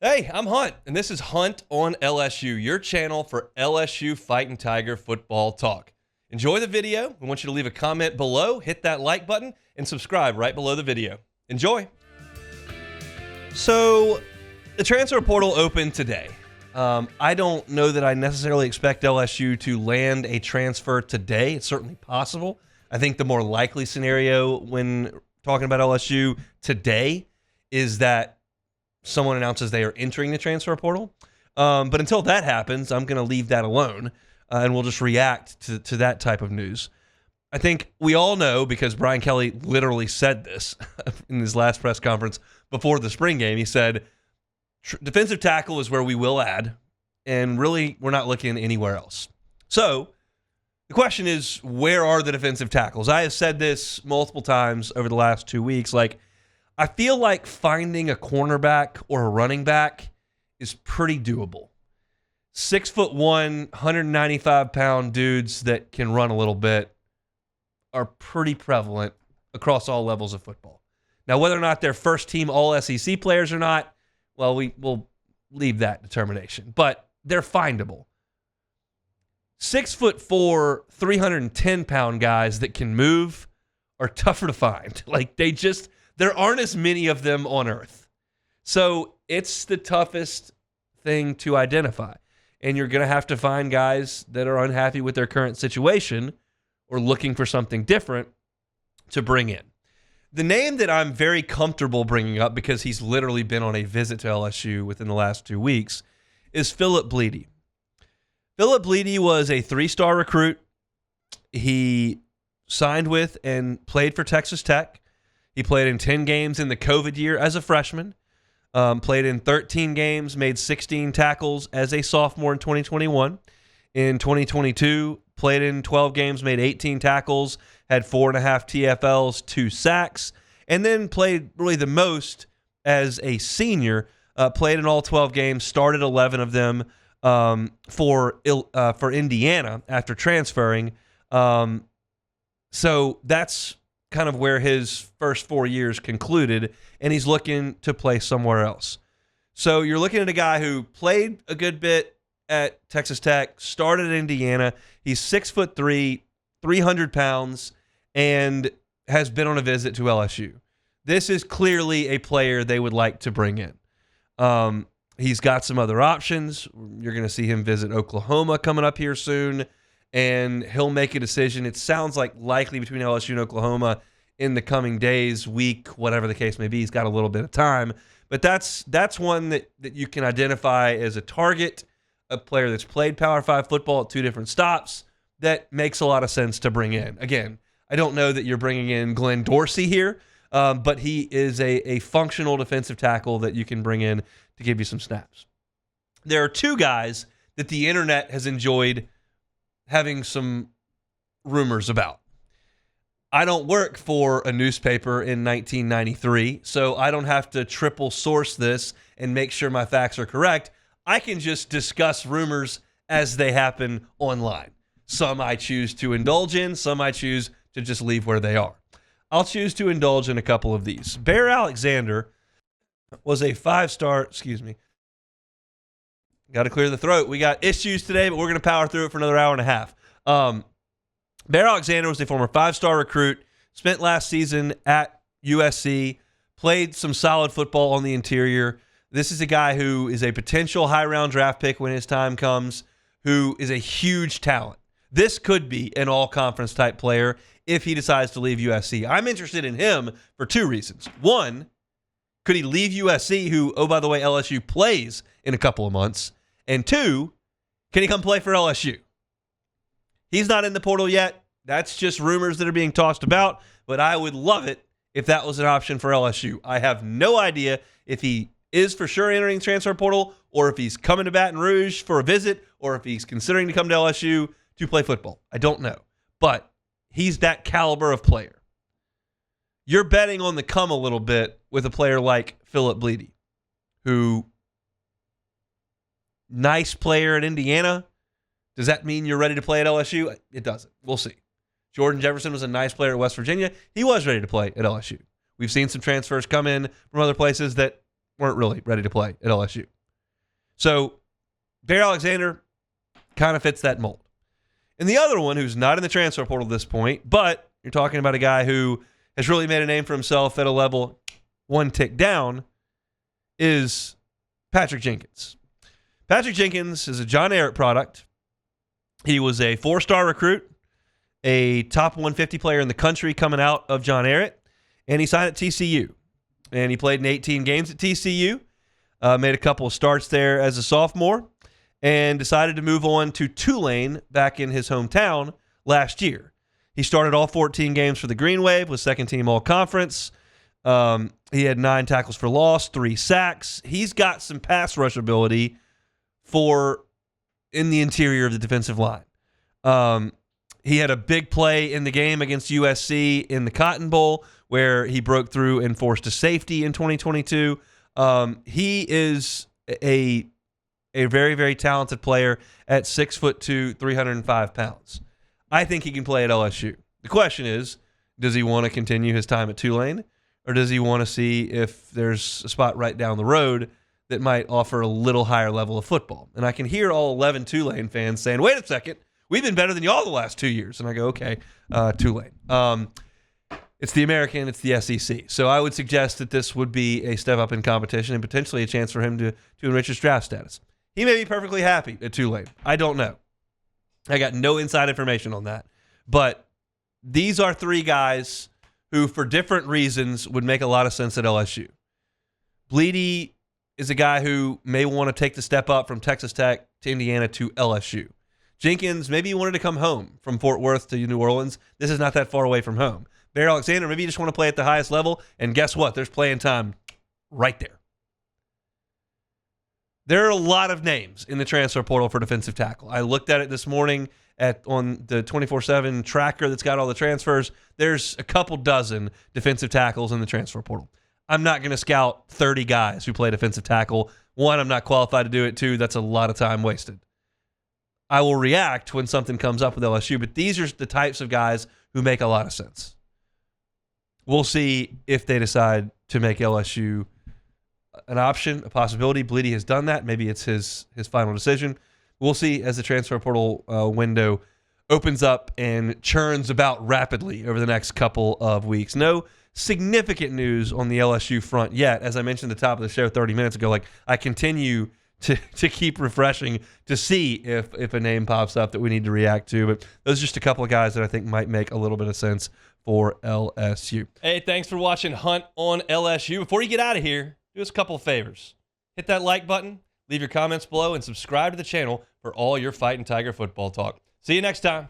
Hey, I'm Hunt, and this is Hunt on LSU, your channel for LSU Fighting Tiger football talk. Enjoy the video. We want you to leave a comment below, hit that like button, and subscribe right below the video. Enjoy. So, the transfer portal opened today. I don't know that I necessarily expect LSU to land a transfer today. It's certainly possible. I think the more likely scenario when talking about LSU today is that someone announces they are entering the transfer portal. But until that happens, I'm going to leave that alone, and we'll just react to that type of news. I think we all know, because Brian Kelly literally said this in his last press conference before the spring game. He said, defensive tackle is where we will add, and really we're not looking anywhere else. So the question is, where are the defensive tackles? I have said this multiple times over the last 2 weeks. I feel like finding a cornerback or a running back is pretty doable. 6'1", 195-pound dudes that can run a little bit are pretty prevalent across all levels of football. Now, whether or not they're first-team All-SEC players or not, well, we'll leave that determination. But they're findable. 6'4", 310-pound guys that can move are tougher to find. There aren't as many of them on earth. So it's the toughest thing to identify. And you're going to have to find guys that are unhappy with their current situation or looking for something different to bring in. The name that I'm very comfortable bringing up, because he's literally been on a visit to LSU within the last 2 weeks, is Philip Blidi. Philip Blidi was a 3-star recruit. He signed with and played for Texas Tech. He played in 10 games in the COVID year as a freshman, played in 13 games, made 16 tackles as a sophomore in 2021. In 2022, played in 12 games, made 18 tackles, had 4.5 TFLs, 2 sacks, and then played really the most as a senior, played in all 12 games, started 11 of them for Indiana after transferring. So that's kind of where his first 4 years concluded, and he's looking to play somewhere else. So you're looking at a guy who played a good bit at Texas Tech, started at Indiana. He's 6'3", 300 pounds, and has been on a visit to LSU. This is clearly a player they would like to bring in. He's got some other options. You're going to see him visit Oklahoma coming up here soon, and he'll make a decision. It sounds like likely between LSU and Oklahoma in the coming days, week, whatever the case may be. He's got a little bit of time. But that's one that you can identify as a target, a player that's played Power 5 football at 2 different stops. That makes a lot of sense to bring in. Again, I don't know that you're bringing in Glenn Dorsey here, but he is a functional defensive tackle that you can bring in to give you some snaps. There are 2 guys that the internet has enjoyed having some rumors about. I don't work for a newspaper in 1993, so I don't have to triple source this and make sure my facts are correct. I can just discuss rumors as they happen online. Some I choose to indulge in, some I choose to just leave where they are. I'll choose to indulge in a couple of these. Bear Alexander was a 5-star, got to clear the throat. We got issues today, but we're going to power through it for another hour and a half. Bear Alexander was a former 5-star recruit, spent last season at USC, played some solid football on the interior. This is a guy who is a potential high-round draft pick when his time comes, who is a huge talent. This could be an all-conference type player if he decides to leave USC. I'm interested in him for 2 reasons. One, could he leave USC, who, oh, by the way, LSU plays in a couple of months? And 2, can he come play for LSU? He's not in the portal yet. That's just rumors that are being tossed about, but I would love it if that was an option for LSU. I have no idea if he is for sure entering the transfer portal, or if he's coming to Baton Rouge for a visit, or if he's considering to come to LSU to play football. I don't know, but he's that caliber of player. You're betting on the come a little bit with a player like Philip Blidi, who, nice player at Indiana. Does that mean you're ready to play at LSU? It doesn't. We'll see. Jordan Jefferson was a nice player at West Virginia. He was ready to play at LSU. We've seen some transfers come in from other places that weren't really ready to play at LSU. So Bear Alexander kind of fits that mold. And the other one who's not in the transfer portal at this point, but you're talking about a guy who has really made a name for himself at a level one tick down, is Patrick Jenkins. Patrick Jenkins is a John Ehret product. He was a 4-star recruit, a top 150 player in the country coming out of John Ehret, and he signed at TCU. And he played in 18 games at TCU, made a couple of starts there as a sophomore, and decided to move on to Tulane back in his hometown last year. He started all 14 games for the Green Wave, was second-team all-conference. He had 9 tackles for loss, 3 sacks. He's got some pass rush ability in the interior of the defensive line. He had a big play in the game against USC in the Cotton Bowl where he broke through and forced a safety in 2022. He is a very, very talented player at 6'2", 305 pounds. I think he can play at LSU. The question is, does he want to continue his time at Tulane, or does he want to see if there's a spot right down the road that might offer a little higher level of football? And I can hear all 11 Tulane fans saying, wait a second, we've been better than y'all the last 2 years. And I go, okay, Tulane. It's the American, it's the SEC. So I would suggest that this would be a step up in competition and potentially a chance for him to enrich his draft status. He may be perfectly happy at Tulane. I don't know. I got no inside information on that. But these are 3 guys who, for different reasons, would make a lot of sense at LSU. Blidi is a guy who may want to take the step up from Texas Tech to Indiana to LSU. Jenkins, maybe he wanted to come home from Fort Worth to New Orleans. This is not that far away from home. Bear Alexander, maybe you just want to play at the highest level, and guess what? There's playing time right there. There are a lot of names in the transfer portal for defensive tackle. I looked at it this morning on the 24/7 tracker that's got all the transfers. There's a couple dozen defensive tackles in the transfer portal. I'm not going to scout 30 guys who play defensive tackle. 1, I'm not qualified to do it. 2, that's a lot of time wasted. I will react when something comes up with LSU, but these are the types of guys who make a lot of sense. We'll see if they decide to make LSU an option, a possibility. Blidi has done that. Maybe it's his final decision. We'll see as the transfer portal window opens up and churns about rapidly over the next couple of weeks. No significant news on the LSU front yet. As I mentioned at the top of the show 30 minutes ago, I continue to keep refreshing to see if a name pops up that we need to react to. But those are just a couple of guys that I think might make a little bit of sense for LSU. Hey, thanks for watching Hunt on LSU. Before you get out of here, do us a couple of favors. Hit that like button, leave your comments below, and subscribe to the channel for all your Fighting Tiger football talk. See you next time.